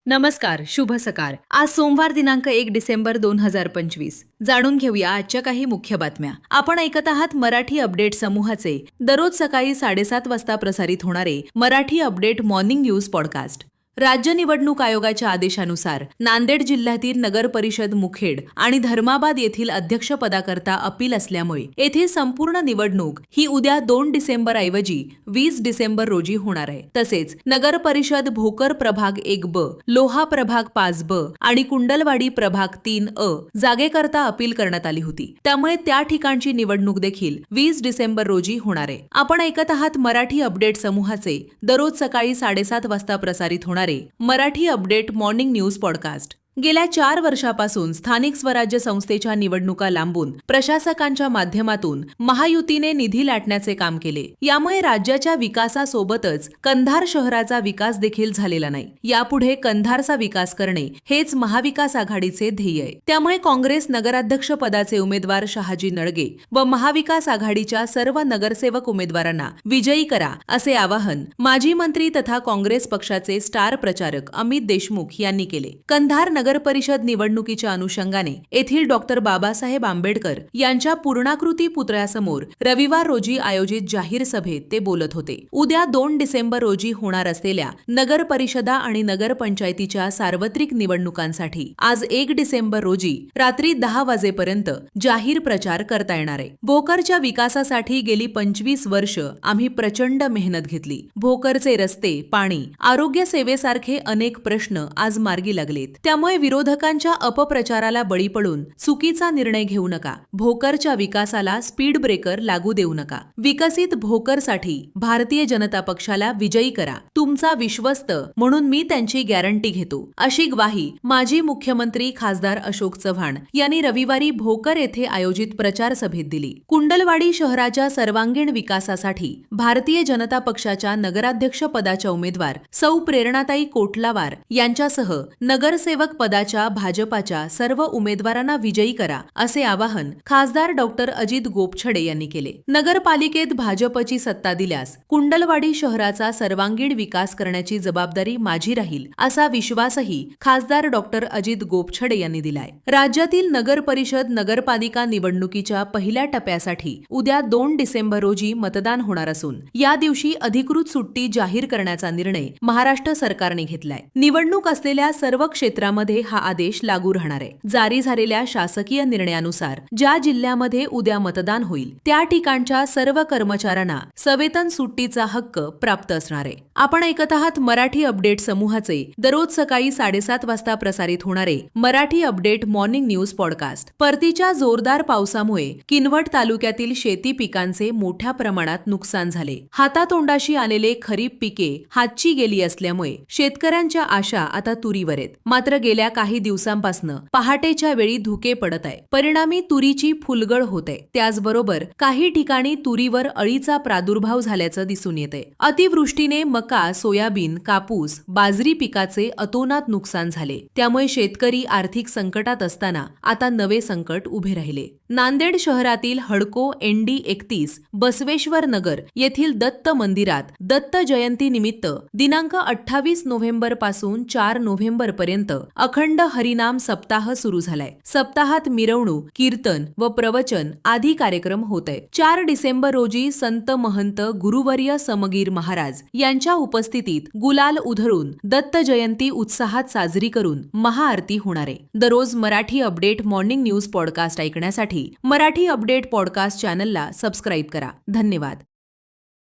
नमस्कार, शुभ सकाळ. आज सोमवार दिनांक 1 डिसेंबर 2025. जाणून घेऊया आजच्या काही मुख्य बातम्या. आपण ऐकत आहात मराठी अपडेट समूहाचे दररोज सकाळी 7:30 वाजता प्रसारित होणारे Marathi update morning news podcast. राज्य निवडणूक आयोगाच्या आदेशानुसार नांदेड जिल्ह्यातील नगर परिषद मुखेड आणि धर्माबाद येथील अध्यक्षपदाकरता अपील असल्यामुळे येथे संपूर्ण निवडणूक ही उद्या 2 डिसेंबर ऐवजी 20 डिसेंबर रोजी होणार आहे. तसेच नगर परिषद भोकर प्रभाग 1 ब, लोहा प्रभाग 5 ब आणि कुंडलवाडी प्रभाग 3 अ जागेकरता अपील करण्यात आली होती. त्यामुळे त्या ठिकाणची निवडणूक देखील 20 डिसेंबर रोजी होणार आहे. आपण ऐकत आहात मराठी अपडेट समूहाचे दररोज सकाळी 7:30 वाजता प्रसारित होणारे Marathi update morning news podcast. गेल्या 4 वर्षापासून स्थानिक स्वराज्य संस्थेच्या निवडणुका लांबून प्रशासकांच्या माध्यमातून महायुतीने निधी लाटण्याचे काम केले. यामुळे राज्याच्या विकासासोबतच कंधार शहराचा विकास देखील झालेला नाही. यापुढे कंधारचा विकास करणे हेच महाविकास आघाडीचे ध्येय आहे. त्यामुळे काँग्रेस नगराध्यक्ष पदाचे उमेदवार शहाजी नळगे व महाविकास आघाडीच्या सर्व नगरसेवक उमेदवारांना विजयी करा असे आवाहन माजी मंत्री तथा काँग्रेस पक्षाचे स्टार प्रचारक अमित देशमुख यांनी केले. कंधार नगर परिषद निवडणुकीच्या अनुषंगाने येथील डॉक्टर बाबासाहेब आंबेडकर यांच्या पूर्णाकृती पुतळ्यासमोर रविवार रोजी आयोजित जाहीर सभेत ते बोलत होते. उद्या 2 डिसेंबर रोजी होणार असलेल्या नगर परिषदा आणि नगरपंचायतीच्या सार्वत्रिक निवडणुकांसाठी आज 1 डिसेंबर रोजी रात्री 10 वाजेपर्यंत जाहीर प्रचार करता येणार आहे. भोकरच्या विकासासाठी गेली 25 वर्ष आम्ही प्रचंड मेहनत घेतली. भोकरचे रस्ते, पाणी, आरोग्य सेवेसारखे अनेक प्रश्न आज मार्गी लागलेत. त्यामुळे विरोधकांच्या अपप्रचाराला बळी पडून चुकीचा निर्णय घेऊ नका. भोकरच्या विकासाला स्पीड ब्रेकर लागू देऊ नका. विकसित भोकरसाठी भारतीय जनता पक्षाला विजयी करा. तुमचा विश्वस्त म्हणून मी त्यांची गॅरंटी घेतो, अशी ग्वाही माजी मुख्यमंत्री खासदार अशोक चव्हाण यांनी रविवारी भोकर येथे आयोजित प्रचार सभेत दिली. कुंडलवाडी शहराच्या सर्वांगीण विकासासाठी भारतीय जनता पक्षाच्या नगराध्यक्ष पदाच्या उमेदवार सौ प्रेरणाताई कोटलावार यांच्यासह नगरसेवक पदाच्या भाजपाच्या सर्व उमेदवारांना विजयी करा असे आवाहन खासदार डॉक्टर अजित गोपछडे यांनी केले. नगरपालिकेत भाजपची सत्ता दिल्यास कुंडलवाडी शहराचा सर्वांगीण विकास करण्याची जबाबदारी माझी राहील असा विश्वासही खासदार डॉक्टर अजित गोपछडे यांनी दिलाय. राज्यातील नगर परिषद नगरपालिका निवडणुकीच्या पहिल्या टप्प्यासाठी उद्या 2 डिसेंबर रोजी मतदान होणार असून या दिवशी अधिकृत सुट्टी जाहीर करण्याचा निर्णय महाराष्ट्र सरकारने घेतलाय. निवडणूक असलेल्या सर्व क्षेत्रामध्ये हा आदेश लागू राहणार आहे. जारी झालेल्या शासकीय निर्णयानुसार ज्या जिल्ह्यामध्ये उद्या मतदान होईल त्या ठिकाणच्या सर्व कर्मचाऱ्यांना सवेतन सुट्टीचा हक्क प्राप्त असणार आहे. आपण ऐकत आहात मराठी अपडेट समूहाचे दररोज सकाळी 7:30 वाजता प्रसारित होणारे Marathi update morning news podcast. परतीच्या जोरदार पावसामुळे किनवट तालुक्यातील शेती पिकांचे मोठ्या प्रमाणात नुकसान झाले. हातातोंडाशी आलेले खरीप पिके हातची गेली असल्यामुळे शेतकऱ्यांच्या आशा आता तुरीवर आहेत. मात्र गेल्या काही दिवसांपासून पहाटेच्या वेळी धुके पडत आहे. परिणामी तुरीची फुलगळ होते. त्याचबरोबर काही ठिकाणी तुरीवर अळीचा प्रादुर्भाव झाल्याचं दिसून येते. अतिवृष्टीने मका, सोयाबीन, कापूस, बाजरी पिकाचे अतोनात नुकसान झाले. त्यामुळे शेतकरी आर्थिक संकटात असताना आता नवे संकट उभे राहिले. नांदेड शहरातील हडको ND 31 बसवेश्वर नगर येथील दत्त मंदिरात दत्त जयंती निमित्त दिनांक 28 नोव्हेंबर पासून 4 नोव्हेंबर पर्यंत अखंड हरिनाम सप्ताह सुरू झालाय. सप्ताहात मिरवणूक, कीर्तन व प्रवचन आदी कार्यक्रम होत आहेत. 4 डिसेंबर रोजी संत महंत गुरुवर्य समगीर महाराज यांच्या उपस्थितीत गुलाल उधळून दत्त जयंती उत्साहात साजरी करून महाआरती होणार आहे. दररोज Marathi update morning news podcast ऐकण्यासाठी मराठी अपडेट पॉडकास्ट चॅनलला सबस्क्राईब करा. धन्यवाद.